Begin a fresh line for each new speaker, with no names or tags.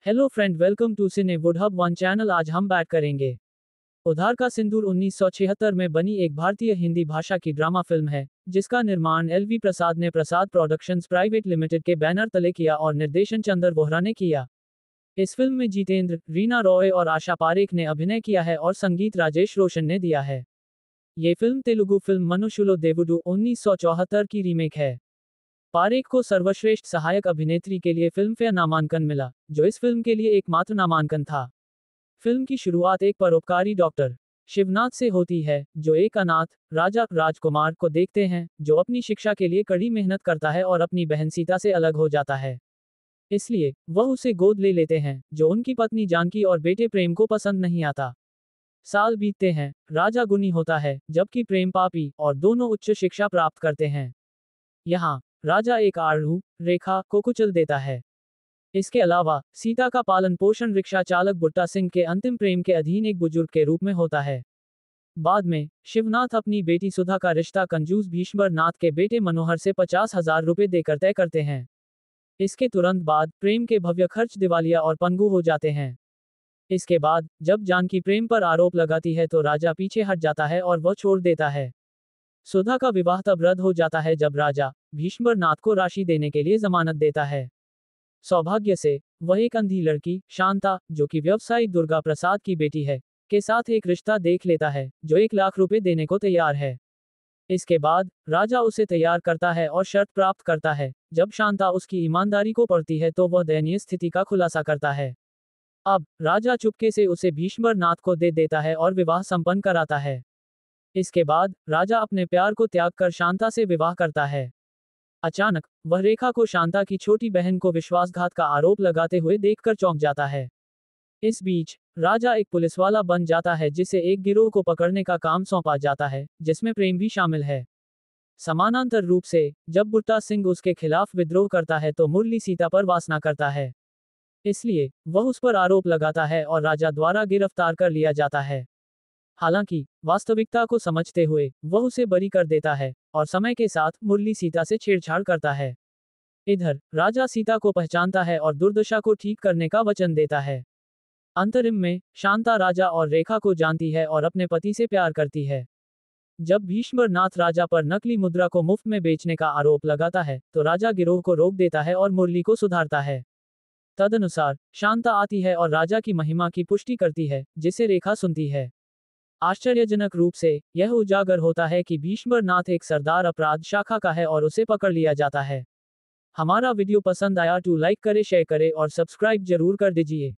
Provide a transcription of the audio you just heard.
Hello friend, welcome to cine wood hub one channel. आज हम बात करेंगे उधार का सिंदूर। 1976 में बनी एक भारतीय हिंदी भाषा की ड्रामा फिल्म है, जिसका निर्माण एल.वी. प्रसाद ने प्रसाद प्रोडक्शंस प्राइवेट लिमिटेड के बैनर तले किया और निर्देशन चंदर बोहरा ने किया। इस फिल्म में जितेंद्र, रीना रॉय और आशा पारेख ने अभिनय किया है और संगीत राजेश रोशन ने दिया है। ये फिल्म तेलुगु फिल्म मनुषुलो देवुडु 1974 की रीमेक है। पारेख को सर्वश्रेष्ठ सहायक अभिनेत्री के लिए फिल्मफेयर नामांकन मिला, जो इस फिल्म के लिए एकमात्र नामांकन था। फिल्म की शुरुआत एक परोपकारी डॉक्टर शिवनाथ से होती है, जो एक अनाथ राजा राजकुमार को देखते हैं, जो अपनी शिक्षा के लिए कड़ी मेहनत करता है और अपनी बहन सीता से अलग हो जाता है। इसलिए वह उसे गोद ले लेते हैं, जो उनकी पत्नी जानकी और बेटे प्रेम को पसंद नहीं आता। साल बीतते हैं, राजा गुनी होता है, जबकि प्रेम पापी, और दोनों उच्च शिक्षा प्राप्त करते हैं। यहाँ राजा एक आड़ू रेखा को कुचल देता है। इसके अलावा सीता का पालन पोषण रिक्शा चालक बुट्टा सिंह के अंतिम प्रेम के अधीन एक बुजुर्ग के रूप में होता है। बाद में शिवनाथ अपनी बेटी सुधा का रिश्ता कंजूस भीष्मर नाथ के बेटे मनोहर से 50,000 रुपए देकर तय करते हैं। इसके तुरंत बाद प्रेम के भव्य खर्च दिवालिया और पंगु हो जाते हैं। इसके बाद जब जानकी प्रेम पर आरोप लगाती है तो राजा पीछे हट जाता है और वह छोड़ देता है। सुधा का विवाह तब रद्द हो जाता है जब राजा भीष्मर नाथ को राशि देने के लिए जमानत देता है। सौभाग्य से वह एक अंधी लड़की शांता, जो कि व्यवसायी दुर्गा प्रसाद की बेटी है, के साथ एक रिश्ता देख लेता है, जो 1 लाख रुपए देने को तैयार है। इसके बाद राजा उसे तैयार करता है और शर्त प्राप्त करता है, जब शांता उसकी ईमानदारी को पढ़ती है तो वह दयनीय स्थिति का खुलासा करता है। अब राजा चुपके से उसे भीष्मर नाथ को दे देता है और विवाह संपन्न कराता है। इसके बाद राजा अपने प्यार को त्याग कर शांता से विवाह करता है। अचानक वह रेखा को शांता की छोटी बहन को विश्वासघात का आरोप लगाते हुए देखकर चौंक जाता है। इस बीच राजा एक पुलिसवाला बन जाता है, जिसे एक गिरोह को पकड़ने का काम सौंपा जाता है, जिसमें प्रेम भी शामिल है। समानांतर रूप से जब बुट्टा सिंह उसके खिलाफ विद्रोह करता है तो मुरली सीता पर वासना करता है, इसलिए वह उस पर आरोप लगाता है और राजा द्वारा गिरफ्तार कर लिया जाता है। हालांकि वास्तविकता को समझते हुए वह उसे बरी कर देता है और समय के साथ मुरली सीता से छेड़छाड़ करता है। इधर राजा सीता को पहचानता है और दुर्दशा को ठीक करने का वचन देता है। अंतरिम में शांता राजा और रेखा को जानती है और अपने पति से प्यार करती है। जब भीष्मर नाथ राजा पर नकली मुद्रा को मुफ्त में बेचने का आरोप लगाता है तो राजा गिरोह को रोक देता है और मुरली को सुधारता है। तदनुसार शांता आती है और राजा की महिमा की पुष्टि करती है, जिसे रेखा सुनती है। आश्चर्यजनक रूप से यह उजागर होता है कि भीष्मर नाथ एक सरदार अपराध शाखा का है और उसे पकड़ लिया जाता है। हमारा वीडियो पसंद आया तो लाइक करे, शेयर करे और सब्सक्राइब जरूर कर दीजिए।